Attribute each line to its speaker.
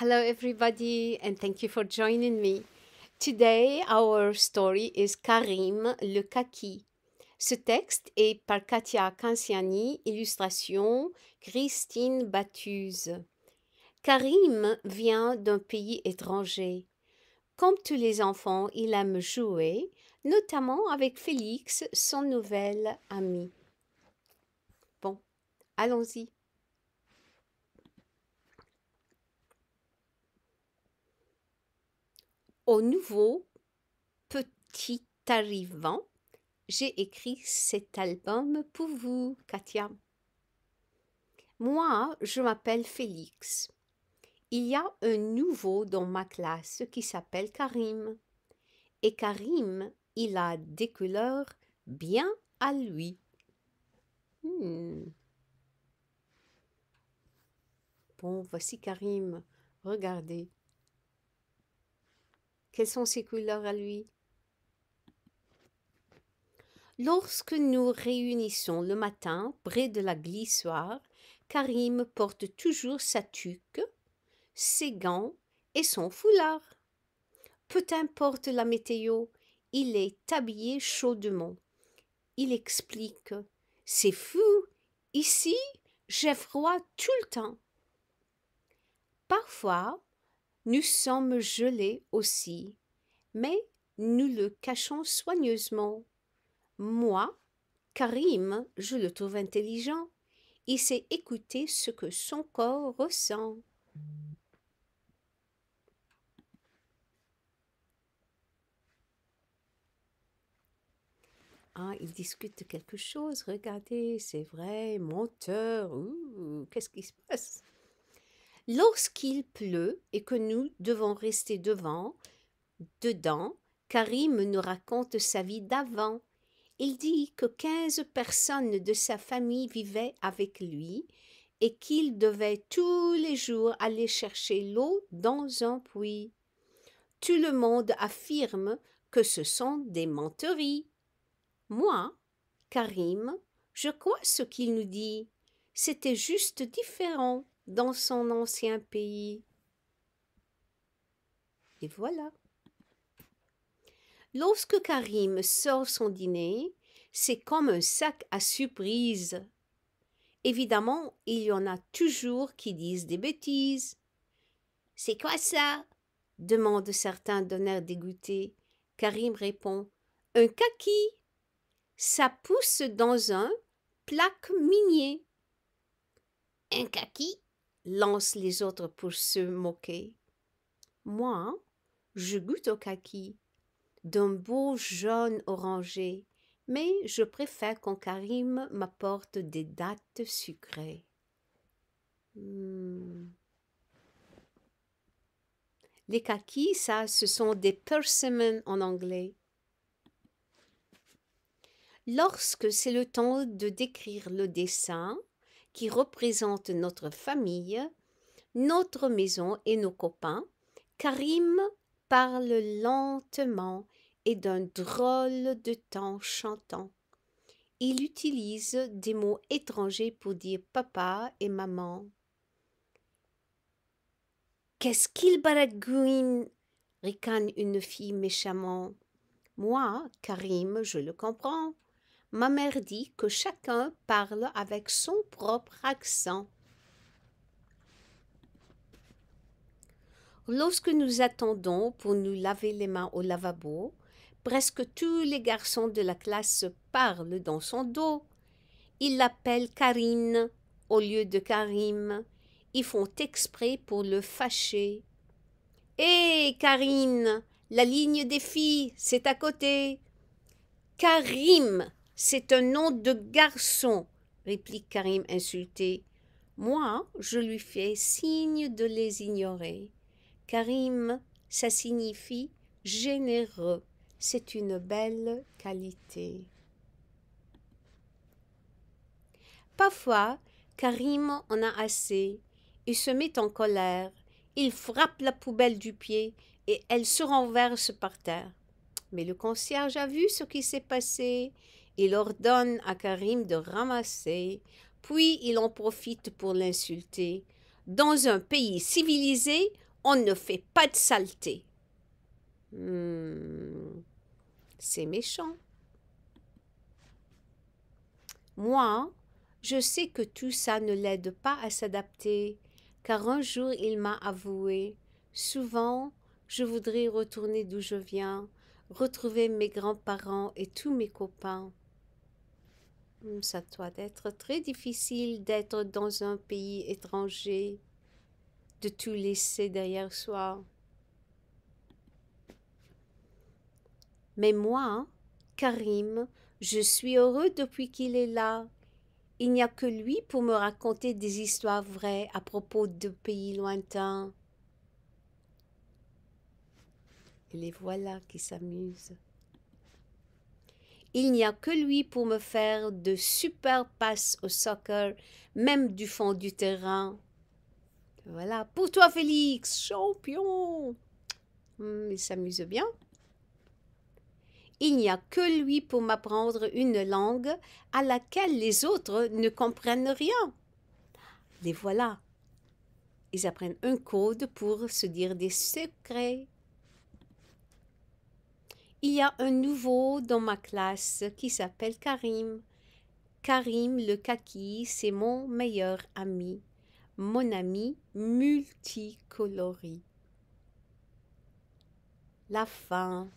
Speaker 1: Hello, everybody, and thank you for joining me. Today, our story is Karim le Kaki. Ce texte est par Katia Canciani, illustration Christine Battuse. Karim vient d'un pays étranger. Comme tous les enfants, il aime jouer, notamment avec Félix, son nouvel ami. Bon, allons-y. Au nouveau petit arrivant, j'ai écrit cet album pour vous, Katia. Moi, je m'appelle Félix. Il y a un nouveau dans ma classe qui s'appelle Karim. Et Karim, il a des couleurs bien à lui. Bon, voici Karim. Regardez. Quelles sont ses couleurs à lui? Lorsque nous réunissons le matin près de la glissoire, Karim porte toujours sa tuque, ses gants et son foulard. Peu importe la météo, il est habillé chaudement. Il explique: c'est fou, ici, j'ai froid tout le temps. Parfois, nous sommes gelés aussi, mais nous le cachons soigneusement. Moi, Karim, je le trouve intelligent. Il sait écouter ce que son corps ressent. Ah, il discute de quelque chose. Regardez, c'est vrai, menteur. Qu'est-ce qui se passe? Lorsqu'il pleut et que nous devons rester dedans, Karim nous raconte sa vie d'avant. Il dit que 15 personnes de sa famille vivaient avec lui et qu'il devait tous les jours aller chercher l'eau dans un puits. Tout le monde affirme que ce sont des menteries. Moi, Karim, je crois ce qu'il nous dit. C'était juste différent dans son ancien pays. Et voilà. Lorsque Karim sort son dîner, c'est comme un sac à surprise. Évidemment, il y en a toujours qui disent des bêtises. C'est quoi ça? Demandent certains d'un air dégoûté. Karim répond: un kaki. Ça pousse dans un plaque minier. Un kaki? Lancent les autres pour se moquer. Moi, je goûte au kaki, d'un beau jaune orangé, mais je préfère quand Karim m'apporte des dattes sucrées. Les kakis, ça, ce sont des persimmons en anglais. Lorsque c'est le temps de décrire le dessin qui représente notre famille, notre maison et nos copains, Karim parle lentement et d'un drôle de ton chantant. Il utilise des mots étrangers pour dire papa et maman. Qu'est-ce qu'il baragouine? Ricane une fille méchamment. Moi, Karim, je le comprends. Ma mère dit que chacun parle avec son propre accent. Lorsque nous attendons pour nous laver les mains au lavabo, presque tous les garçons de la classe parlent dans son dos. Ils l'appellent Karine au lieu de Karim. Ils font exprès pour le fâcher. Hé, Karine, la ligne des filles, c'est à côté. Karim, c'est un nom de garçon, réplique Karim insulté. Moi, je lui fais signe de les ignorer. Karim, ça signifie généreux. C'est une belle qualité. Parfois, Karim en a assez. Il se met en colère. Il frappe la poubelle du pied et elle se renverse par terre. Mais le concierge a vu ce qui s'est passé. Il ordonne à Karim de ramasser, puis il en profite pour l'insulter. Dans un pays civilisé, On ne fait pas de saleté. C'est méchant. Moi, je sais que tout ça ne l'aide pas à s'adapter, car un jour il m'a avoué, souvent je voudrais retourner d'où je viens, retrouver mes grands-parents et tous mes copains. Ça doit être très difficile d'être dans un pays étranger, de tout laisser derrière soi. Mais moi, Karim, je suis heureux depuis qu'il est là. Il n'y a que lui pour me raconter des histoires vraies à propos de pays lointains. Et les voilà qui s'amusent. Il n'y a que lui pour me faire de super passes au soccer, même du fond du terrain. Voilà, pour toi Félix, champion. Il s'amuse bien. Il n'y a que lui pour m'apprendre une langue à laquelle les autres ne comprennent rien. Les voilà. Ils apprennent un code pour se dire des secrets. Il y a un nouveau dans ma classe qui s'appelle Karim. Karim le kaki, c'est mon meilleur ami. Mon ami multicoloris. La fin.